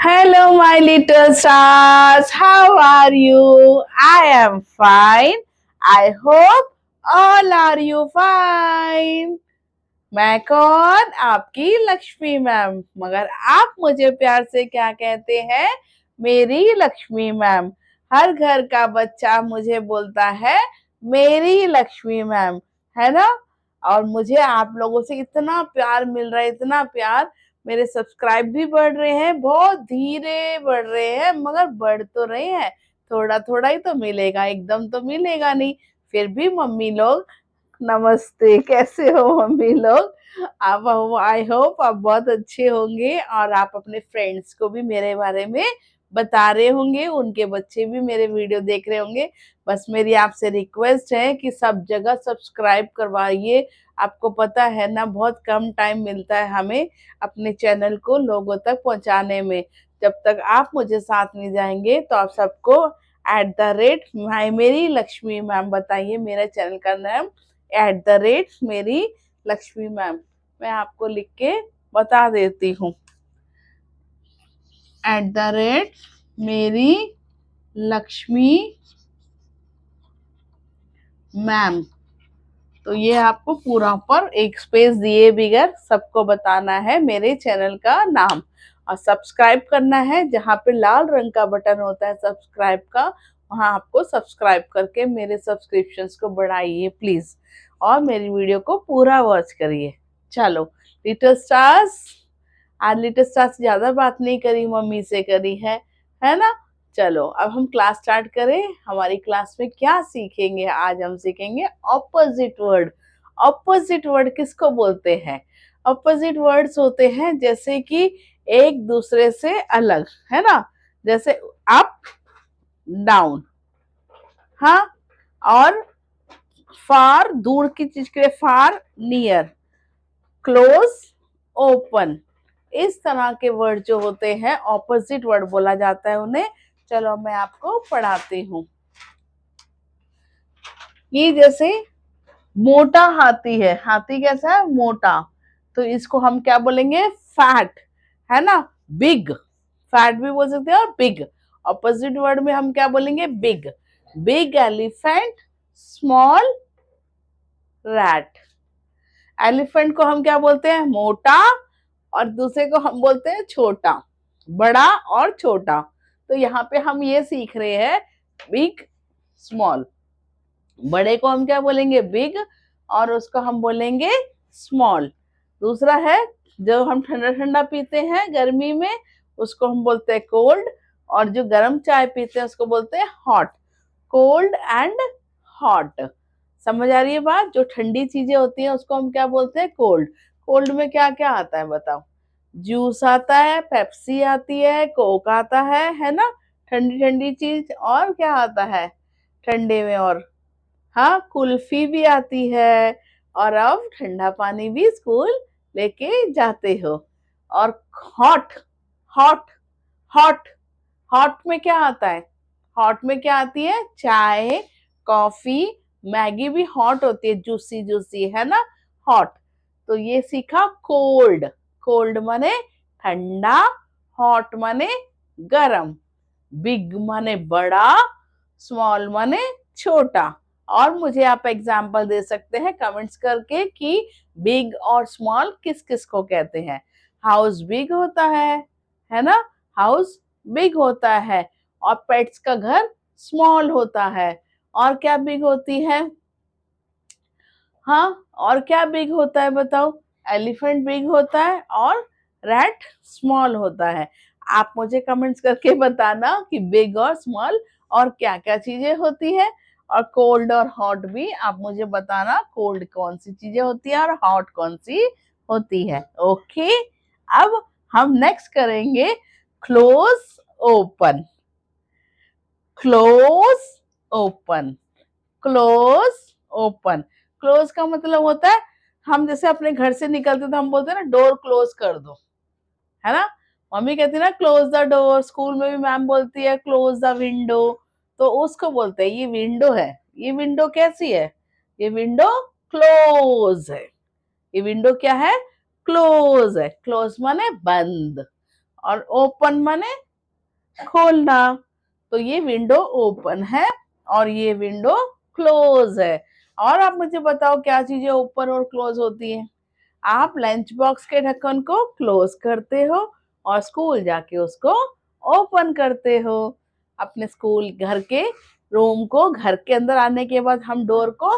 Hello, my little stars. How are you? I am fine. I hope all are you fine. मैं कौन? आपकी Lakshmi ma'am. मगर आप मुझे प्यार से क्या कहते हैं? मेरी लक्ष्मी मैम। हर घर का बच्चा मुझे बोलता है मेरी लक्ष्मी मैम, है ना। और मुझे आप लोगों से इतना प्यार मिल रहा है, इतना प्यार। मेरे सब्सक्राइब भी बढ़ रहे हैं, बहुत धीरे बढ़ रहे हैं मगर बढ़ तो रहे हैं। थोड़ा थोड़ा ही तो मिलेगा, एकदम तो मिलेगा नहीं। फिर भी मम्मी लोग नमस्ते, कैसे हो मम्मी लोग? आप, आई होप आप बहुत अच्छे होंगे और आप अपने फ्रेंड्स को भी मेरे बारे में बता रहे होंगे, उनके बच्चे भी मेरे वीडियो देख रहे होंगे। बस मेरी आपसे रिक्वेस्ट है कि सब जगह सब्सक्राइब करवाइए। आपको पता है ना, बहुत कम टाइम मिलता है हमें अपने चैनल को लोगों तक पहुंचाने में। जब तक आप मुझे साथ नहीं जाएंगे तो आप सबको मेरी लक्ष्मी मैम बताइए, मेरे चैनल का नाम मेरी लक्ष्मी मैम। मैं आपको लिख के बता देती हूँ, मेरी लक्ष्मी मैम। तो ये आपको पूरा पर एक स्पेस दिए बगैर सबको बताना है मेरे चैनल का नाम और सब्सक्राइब करना है। जहाँ पे लाल रंग का बटन होता है सब्सक्राइब का, वहाँ आपको सब्सक्राइब करके मेरे सब्सक्रिप्शंस को बढ़ाइए प्लीज, और मेरी वीडियो को पूरा वॉच करिए। चलो लिटिल स्टार्स, आज लिटिल स्टार्स ज्यादा बात नहीं करी, मम्मी से करी है ना। चलो अब हम क्लास स्टार्ट करें। हमारी क्लास में क्या सीखेंगे? आज हम सीखेंगे ऑपोजिट वर्ड। ऑपोजिट वर्ड किसको बोलते हैं? ऑपोजिट वर्ड्स होते हैं जैसे कि एक दूसरे से अलग, है ना। जैसे अप, डाउन, हाँ। और फार, दूर की चीज के लिए फार, नियर, क्लोज, ओपन। इस तरह के वर्ड जो होते हैं ऑपोजिट वर्ड बोला जाता है उन्हें। चलो मैं आपको पढ़ाती हूँ। ये जैसे मोटा हाथी है, हाथी कैसा है? मोटा। तो इसको हम क्या बोलेंगे? फैट, है ना। बिग, फैट भी बोल सकते हैं और बिग। ऑपोजिट वर्ड में हम क्या बोलेंगे? Big. Big elephant, small rat. Elephant को हम क्या बोलते हैं? मोटा, और दूसरे को हम बोलते हैं छोटा, बड़ा और छोटा। तो यहाँ पे हम ये सीख रहे हैं बिग, स्मॉल। बड़े को हम क्या बोलेंगे? बिग, और उसको हम बोलेंगे स्मॉल। दूसरा है जो हम ठंडा ठंडा पीते हैं गर्मी में, उसको हम बोलते हैं कोल्ड, और जो गर्म चाय पीते हैं उसको बोलते हैं हॉट। Cold and hot. समझ आ रही है बात? जो ठंडी चीजें होती हैं उसको हम क्या बोलते हैं? कोल्ड। कोल्ड में क्या क्या आता है बताओ? जूस आता है, पेप्सी आती है, कोक आता है ना। ठंडी ठंडी चीज। और क्या आता है ठंडे में? और हाँ, कुल्फी भी आती है। और अब ठंडा पानी भी स्कूल लेके जाते हो। और हॉट, हॉट, हॉट। हॉट में क्या आता है? हॉट में क्या आती है? चाय, कॉफी, मैगी भी हॉट होती है, जूसी जूसी, है ना। हॉट। तो ये सीखा कोल्ड। कोल्ड माने ठंडा, हॉट माने गरम, बिग माने बड़ा, स्मॉल माने छोटा। और मुझे आप एग्जाम्पल दे सकते हैं कमेंट्स करके कि बिग और स्मॉल किस किस को कहते हैं। हाउस बिग होता है ना। हाउस बिग होता है। और पेट्स का घर स्मॉल होता है। और क्या बिग होती है? हाँ, और क्या बिग होता है बताओ? एलिफेंट बिग होता है और रैट स्मॉल होता है। आप मुझे कमेंट्स करके बताना कि बिग और स्मॉल और क्या क्या चीजें होती है। और कोल्ड और हॉट भी आप मुझे बताना, कोल्ड कौन सी चीजें होती है और हॉट कौन सी होती है। ओके, अब हम नेक्स्ट करेंगे close, open. Close, open, close, open. Close का मतलब होता है हम जैसे अपने घर से निकलते तो हम बोलते हैं ना डोर क्लोज कर दो, है ना। मम्मी कहती है ना क्लोज द डोर, स्कूल में भी मैम बोलती है क्लोज द विंडो। तो उसको बोलते हैं ये विंडो है। ये विंडो कैसी है? ये विंडो क्लोज है। ये विंडो क्या है? क्लोज है। क्लोज माने बंद। और ओपन माने खोलना। तो ये विंडो ओपन है और ये विंडो क्लोज है। और आप मुझे बताओ क्या चीजें ओपन और क्लोज होती है? आप लंच बॉक्स के ढक्कन को क्लोज करते हो और स्कूल जाके उसको ओपन करते हो। अपने स्कूल घर के रूम को घर के अंदर आने के बाद हम डोर को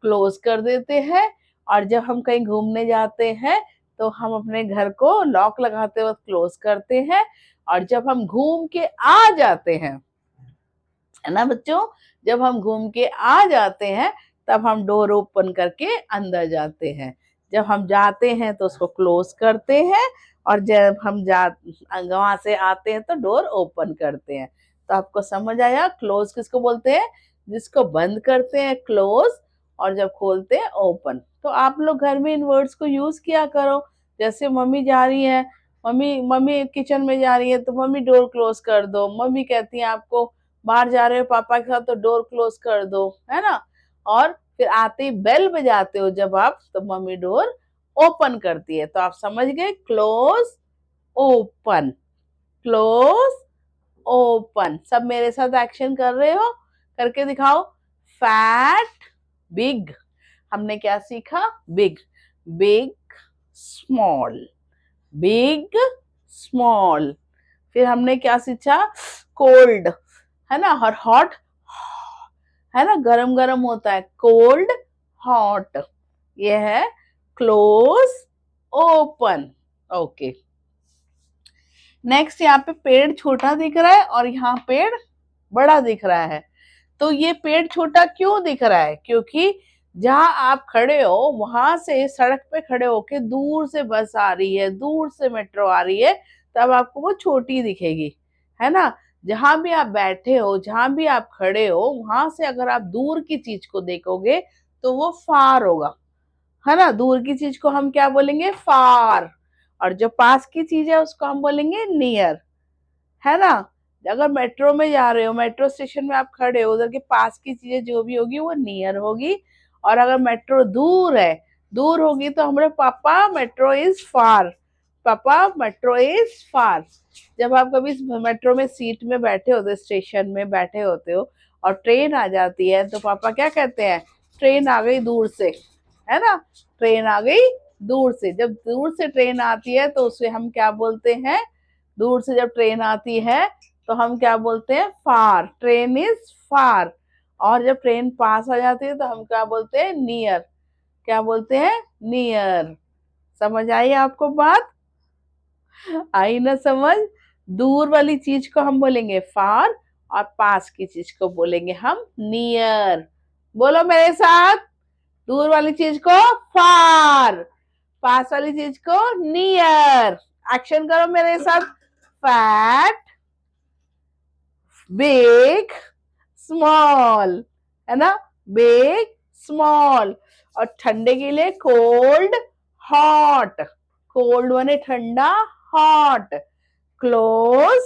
क्लोज कर देते हैं, और जब हम कहीं घूमने जाते हैं तो हम अपने घर को लॉक लगाते वक्त क्लोज करते हैं, और जब हम घूम के आ जाते हैं, है ना बच्चों, जब हम घूम के आ जाते हैं तब हम डोर ओपन करके अंदर जाते हैं। जब हम जाते हैं तो उसको क्लोज करते हैं, और जब हम वहां से आते हैं तो डोर ओपन करते हैं। तो आपको समझ आया क्लोज किसको बोलते हैं? जिसको बंद करते हैं क्लोज, और जब खोलते हैं ओपन। तो आप लोग घर में इन वर्ड्स को यूज किया करो। जैसे मम्मी जा रही है, मम्मी मम्मी किचन में जा रही है तो मम्मी डोर क्लोज कर दो। मम्मी कहती है आपको बाहर जा रहे हो पापा के साथ तो डोर क्लोज कर दो, है ना। और फिर आते ही बेल बजाते हो जब आप, तो मम्मी डोर ओपन करती है। तो आप समझ गए, क्लोज ओपन, क्लोज ओपन। सब मेरे साथ एक्शन कर रहे हो? करके दिखाओ। Fat, big. हमने क्या सीखा? Big, big small, big small. फिर हमने क्या सीखा? कोल्ड, है ना, और हॉट, है ना, गरम गरम होता है, कोल्ड हॉट। ये है क्लोज ओपन। ओके, नेक्स्ट यहाँ पे पेड़ छोटा दिख रहा है और यहाँ पेड़ बड़ा दिख रहा है। तो ये पेड़ छोटा क्यों दिख रहा है? क्योंकि जहां आप खड़े हो वहां से सड़क पे खड़े होके दूर से बस आ रही है, दूर से मेट्रो आ रही है, तब आपको वो छोटी दिखेगी, है ना। जहां भी आप बैठे हो, जहां भी आप खड़े हो, वहां से अगर आप दूर की चीज को देखोगे तो वो फार होगा, है ना। दूर की चीज को हम क्या बोलेंगे? फार। और जो पास की चीज है उसको हम बोलेंगे नियर, है ना। अगर मेट्रो में जा रहे हो, मेट्रो स्टेशन में आप खड़े हो, उधर के पास की चीजें जो भी होगी वो नियर होगी। और अगर मेट्रो दूर है, दूर होगी, तो हमारे पापा मेट्रो इज फार, पापा मेट्रो इज फार। जब आप कभी मेट्रो में सीट में बैठे होते, स्टेशन में बैठे होते हो और ट्रेन आ जाती है, तो पापा क्या कहते हैं? ट्रेन आ गई दूर से, है ना, ट्रेन आ गई दूर से। जब दूर से ट्रेन आती है तो उसे हम क्या बोलते हैं? दूर से जब ट्रेन आती है तो हम क्या बोलते हैं? फार, ट्रेन इज फार। और जब ट्रेन पास आ जाती है तो हम क्या बोलते हैं? नियर। क्या बोलते हैं? नियर। समझ आई आपको बात? आई ना समझ? दूर वाली चीज को हम बोलेंगे फार, और पास की चीज को बोलेंगे हम नियर। बोलो मेरे साथ, दूर वाली चीज को फार, पास वाली चीज को नियर। एक्शन करो मेरे साथ। फैट, बिग स्मॉल, है ना, बिग स्मॉल। और ठंडे के लिए कोल्ड हॉट, कोल्ड माने ठंडा, hot. Close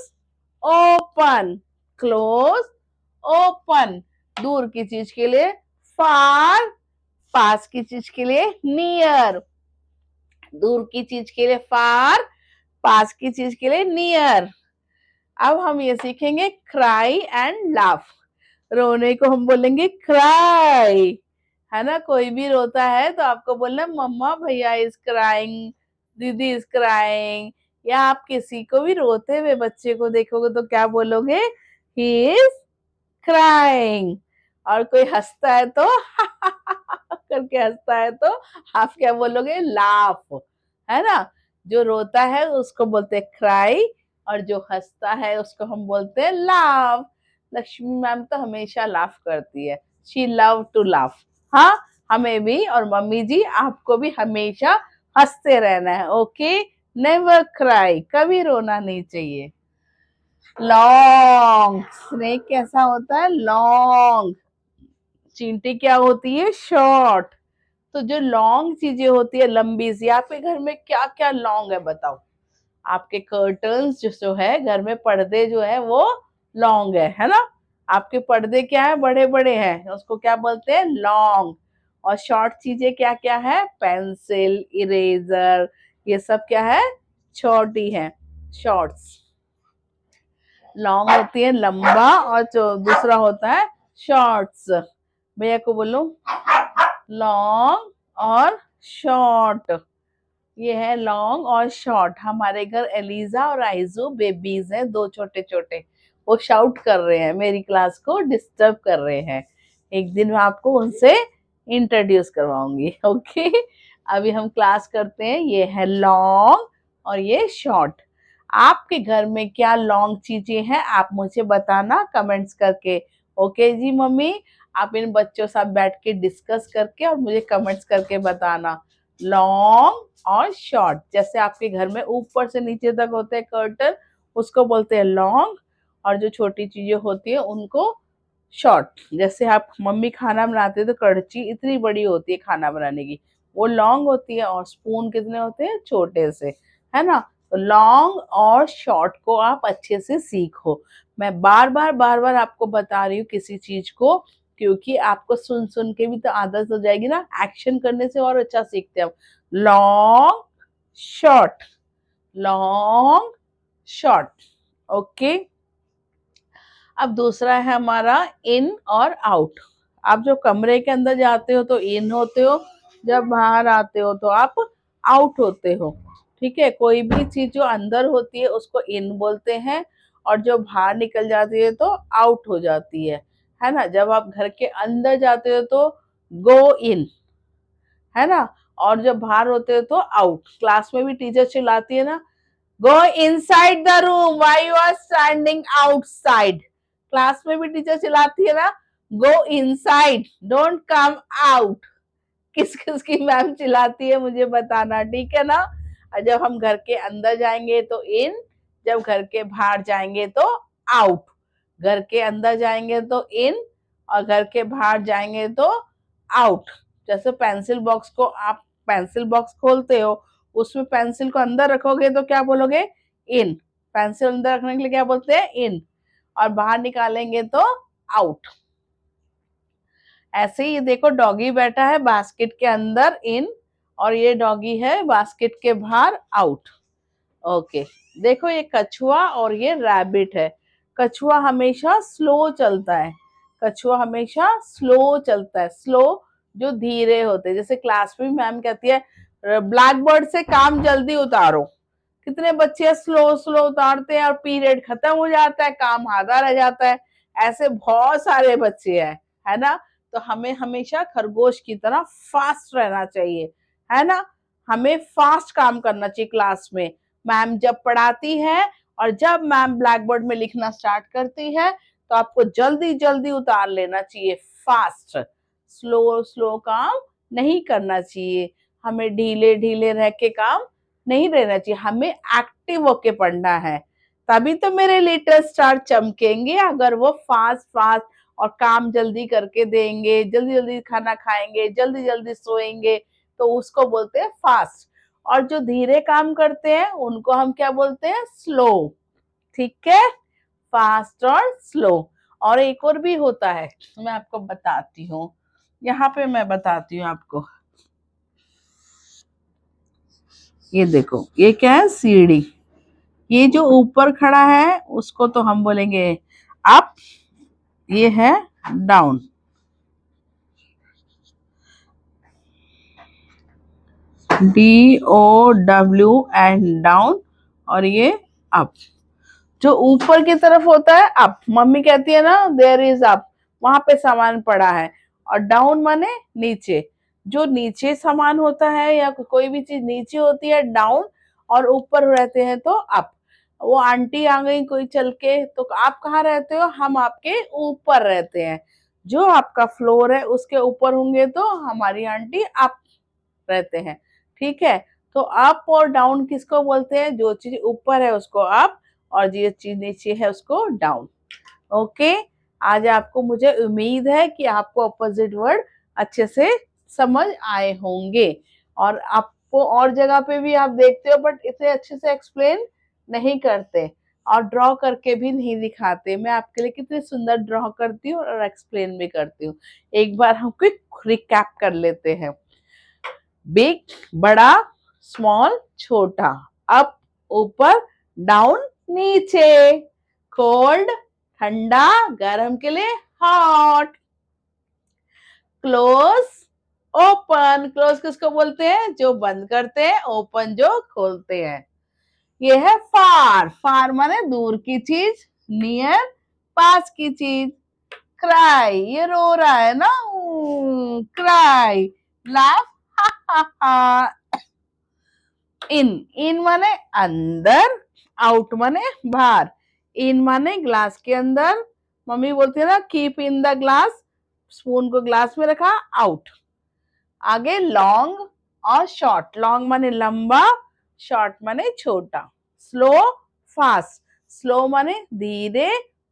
open, close open. दूर की चीज के लिए फार, पास की चीज के लिए नियर। दूर की चीज के लिए फार, पास की चीज के लिए नियर। अब हम ये सीखेंगे क्राई एंड लाफ। रोने को हम बोलेंगे क्राई, है ना। कोई भी रोता है तो आपको बोलना मम्मा भैया इज क्राइंग, दीदी इज क्राइंग। या आप किसी को भी रोते हुए बच्चे को देखोगे तो क्या बोलोगे? He is crying. और कोई हंसता है तो करके हंसता है तो आप क्या बोलोगे? लाफ, है ना। जो रोता है उसको बोलते हैं क्राई, और जो हंसता है उसको हम बोलते हैं लाफ। लक्ष्मी मैम तो हमेशा लाफ करती है, शी लव टू लाफ। हाँ, हमें भी, और मम्मी जी आपको भी हमेशा हंसते रहना है। ओके, नेवर क्राई, कभी रोना नहीं चाहिए। लॉन्ग, स्नेक कैसा होता है? लॉन्ग। चींटी क्या होती है? शॉर्ट। तो जो लॉन्ग चीजें होती है, लंबी सी, आपके घर में क्या क्या लॉन्ग है बताओ? आपके कर्टन्स जो है घर में, पर्दे जो है वो लॉन्ग है ना। आपके पर्दे क्या है? बड़े बड़े हैं, उसको क्या बोलते हैं? लॉन्ग। और शॉर्ट चीजें क्या क्या है? पेंसिल, इरेजर, ये सब क्या है? छोटी है। शॉर्ट्स। लॉन्ग होती है लंबा और जो दूसरा होता है शॉर्ट्स। भैया को बोलो लॉन्ग और शॉर्ट। ये है लॉन्ग और शॉर्ट। हमारे घर एलिजा और आइजू बेबीज हैं, दो छोटे छोटे। वो शाउट कर रहे हैं, मेरी क्लास को डिस्टर्ब कर रहे हैं। एक दिन मैं आपको उनसे इंट्रोड्यूस करवाऊंगी। ओके, अभी हम क्लास करते हैं। ये है लॉन्ग और ये शॉर्ट। आपके घर में क्या लॉन्ग चीजें हैं आप मुझे बताना कमेंट्स करके। ओके जी मम्मी, आप इन बच्चों साथ बैठ के डिस्कस करके और मुझे कमेंट्स करके बताना लॉन्ग और शॉर्ट। जैसे आपके घर में ऊपर से नीचे तक होते हैं कर्टन, उसको बोलते हैं लॉन्ग, और जो छोटी चीजें होती है उनको शॉर्ट। जैसे आप मम्मी खाना बनाते हैं तो कड़ची इतनी बड़ी होती है खाना बनाने की, वो लॉन्ग होती है, और स्पून कितने होते हैं छोटे से, है ना। तो लॉन्ग और शॉर्ट को आप अच्छे से सीखो। मैं बार बार आपको बता रही हूँ किसी चीज को, क्योंकि आपको सुन सुन के भी तो आदत हो जाएगी ना, एक्शन करने से और अच्छा सीखते हैं हम। Long short, long short. Okay, अब दूसरा है हमारा इन और आउट। आप जब कमरे के अंदर जाते हो तो इन होते हो, जब बाहर आते हो तो आप आउट होते हो। ठीक है, कोई भी चीज जो अंदर होती है उसको इन बोलते हैं, और जो बाहर निकल जाती है तो आउट हो जाती है ना। जब आप घर के अंदर जाते हो तो गो इन, है ना, और जब बाहर होते हो तो आउट। क्लास में भी टीचर चिल्लाती है ना, go inside the room why you are standing outside. Class में भी टीचर चिल्लाती है ना, go inside don't come out. किस किस की मैम चिल्लाती है मुझे बताना, ठीक है ना। और जब हम घर के अंदर जाएंगे तो इन, जब घर के बाहर जाएंगे तो आउट। घर के अंदर जाएंगे तो इन, और घर के बाहर जाएंगे तो आउट। जैसे पेंसिल बॉक्स को आप पेंसिल बॉक्स खोलते हो, उसमें पेंसिल को अंदर रखोगे तो क्या बोलोगे, इन। पेंसिल अंदर रखने के लिए क्या बोलते हैं, इन, और बाहर निकालेंगे तो आउट। ऐसे ही देखो, डॉगी बैठा है बास्केट के अंदर इन, और ये डॉगी है बास्केट के बाहर आउट। ओके, देखो ये कछुआ और ये रैबिट है। कछुआ हमेशा स्लो चलता है, कछुआ हमेशा स्लो चलता है। स्लो जो धीरे होते हैं, जैसे क्लास में मैम कहती है ब्लैक बोर्ड से काम जल्दी उतारो। कितने बच्चे स्लो स्लो उतारते हैं और पीरियड खत्म हो जाता है, काम आधा रह जाता है। ऐसे बहुत सारे बच्चे हैं, है ना। तो हमें हमेशा खरगोश की तरह फास्ट रहना चाहिए, है ना। हमें फास्ट काम करना चाहिए क्लास में। मैम जब पढ़ाती है और जब मैम ब्लैक बोर्ड में लिखना स्टार्ट करती है तो आपको जल्दी जल्दी उतार लेना चाहिए, फास्ट। स्लो स्लो काम नहीं करना चाहिए, हमें ढीले ढीले रह के काम नहीं रहना चाहिए, हमें एक्टिव होके पढ़ना है। तभी तो मेरे लिटिल स्टार चमकेंगे। अगर वो फास्ट फास्ट और काम जल्दी करके देंगे, जल्दी जल्दी खाना खाएंगे, जल्दी जल्दी सोएंगे, तो उसको बोलते हैं फास्ट। और जो धीरे काम करते हैं उनको हम क्या बोलते हैं, स्लो। ठीक है, फास्ट और स्लो। और एक और भी होता है, मैं आपको बताती हूँ, यहाँ पे मैं बताती हूँ आपको। ये देखो, ये क्या है, सीढ़ी। ये जो ऊपर खड़ा है उसको तो हम बोलेंगे अप, ये है डाउन। DOW एंड डाउन, और ये अप। जो ऊपर की तरफ होता है अप, मम्मी कहती है ना देयर इज अप, वहां पे सामान पड़ा है। और डाउन माने नीचे, जो नीचे सामान होता है या कोई भी चीज नीचे होती है डाउन, और ऊपर रहते हैं तो अप। वो आंटी आ गई कोई चल के, तो आप कहाँ रहते हो, हम आपके ऊपर रहते हैं। जो आपका फ्लोर है उसके ऊपर होंगे तो हमारी आंटी अप रहते हैं। ठीक है, तो अप और डाउन किसको बोलते हैं, जो चीज ऊपर है उसको अप, और जो चीज नीचे है उसको डाउन। ओके, आज आपको, मुझे उम्मीद है कि आपको अपोजिट वर्ड अच्छे से समझ आए होंगे। और आपको और जगह पे भी आप देखते हो बट इसे अच्छे से एक्सप्लेन नहीं करते, और ड्रॉ करके भी नहीं दिखाते। मैं आपके लिए कितनी सुंदर ड्रॉ करती हूँ और एक्सप्लेन भी करती हूँ। एक बार हम क्विक रिकैप कर लेते हैं। बिग बड़ा, स्मॉल छोटा, अप ऊपर, डाउन नीचे, कोल्ड ठंडा, गर्म के लिए हॉट, क्लोज ओपन, क्लोज किसको बोलते हैं? जो बंद करते हैं, ओपन जो खोलते हैं। ये है फार, फार माने दूर की चीज, नियर पास की चीज। क्राई, ये रो रहा है ना, क्राई। लाफ, हा हा हा। इन, इन माने अंदर, आउट माने बाहर। इन माने ग्लास के अंदर, मम्मी बोलती है ना keep in the glass, spoon को ग्लास में रखा, आउट। आगे लॉन्ग और शॉर्ट, लॉन्ग माने लंबा, शॉर्ट माने छोटा। स्लो फास्ट, स्लो माने धीरे,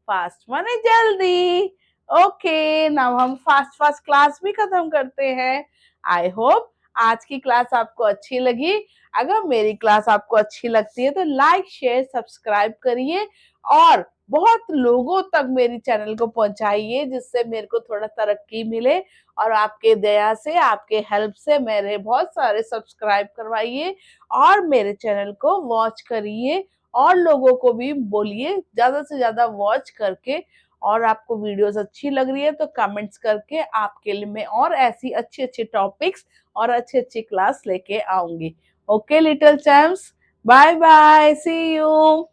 फास्ट माने जल्दी। ओके, नाउ हम फास्ट फास्ट क्लास भी खत्म करते हैं। आई होप आज की क्लास आपको अच्छी लगी। अगर मेरी क्लास आपको अच्छी लगती है तो लाइक शेयर सब्सक्राइब करिए और बहुत लोगों तक मेरी चैनल को पहुंचाइए, जिससे मेरे को थोड़ा तरक्की मिले। और आपके दया से, आपके हेल्प से मेरे बहुत सारे सब्सक्राइब करवाइए और मेरे चैनल को वॉच करिए और लोगों को भी बोलिए ज्यादा से ज्यादा वॉच करके। और आपको वीडियोस अच्छी लग रही है तो कमेंट्स करके आपके लिए मैं और ऐसी अच्छी अच्छी टॉपिक्स और अच्छी अच्छी क्लास लेके आऊंगी। Okay little champs, bye bye, see you.